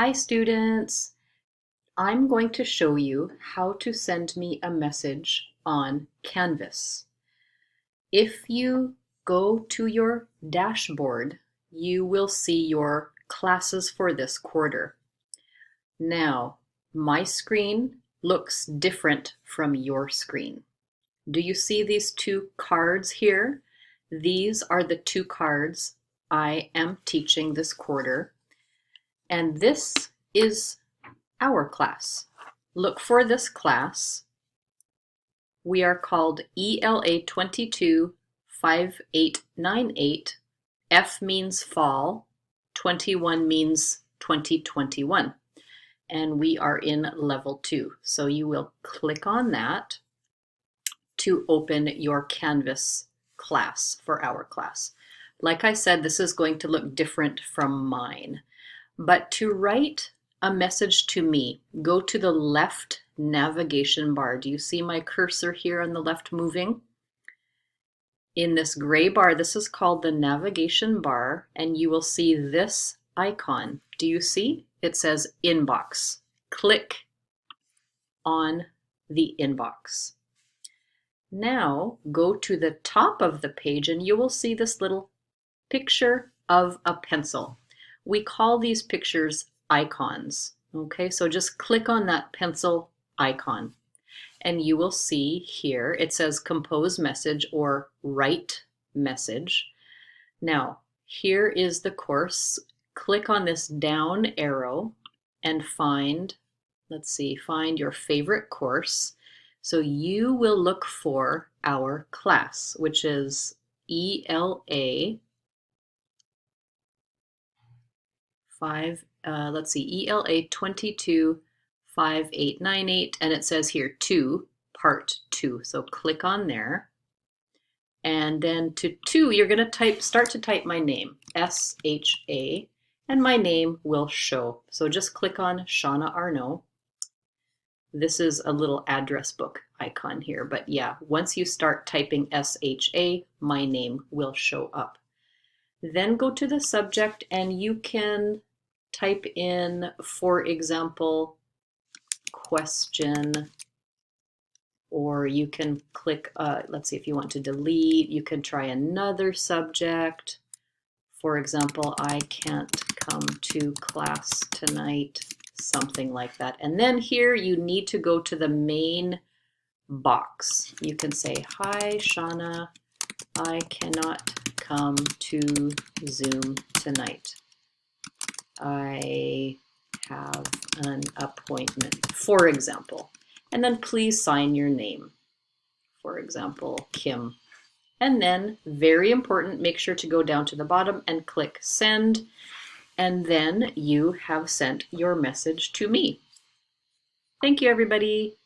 Hi students, I'm going to show you how to send me a message on Canvas. If you go to your dashboard, you will see your classes for this quarter. Now, my screen looks different from your screen. Do you see these two cards here? These are the two cards I am teaching this quarter, and this is our class. Look for this class. We are called ELA 225898. F means fall, 21 means 2021. And we are in level 2. So you will click on that to open your Canvas class for our class. Like I said, this is going to look different from mine. But to write a message to me, go to the left navigation bar. Do you see my cursor here on the left moving? In this gray bar, this is called the navigation bar, and you will see this icon. Do you see? It says inbox. Click on the inbox. Now go to the top of the page and you will see this little picture of a pencil. We call these pictures icons. Okay, so just click on that pencil icon and you will see here it says compose message or write message. Now, here is the course. Click on this down arrow and find, find your favorite course. So you will look for our class, which is ELA ELA 225898, and it says here 2, part 2. So click on there. And then to 2, you're going to start to type my name, SHA, and my name will show. So just click on Shauna Arnaud. This is a little address book icon here, but yeah, once you start typing SHA, my name will show up. Then go to the subject and you can type in, for example, question, or you can click, let's see, if you want to delete, you can try another subject. For example, I can't come to class tonight, something like that. And then here you need to go to the main box. You can say, hi, Shauna, I cannot come to Zoom tonight. I have an appointment, for example. And then please sign your name. For example, Kim. And then, very important, make sure to go down to the bottom and click send. And then you have sent your message to me. Thank you, everybody.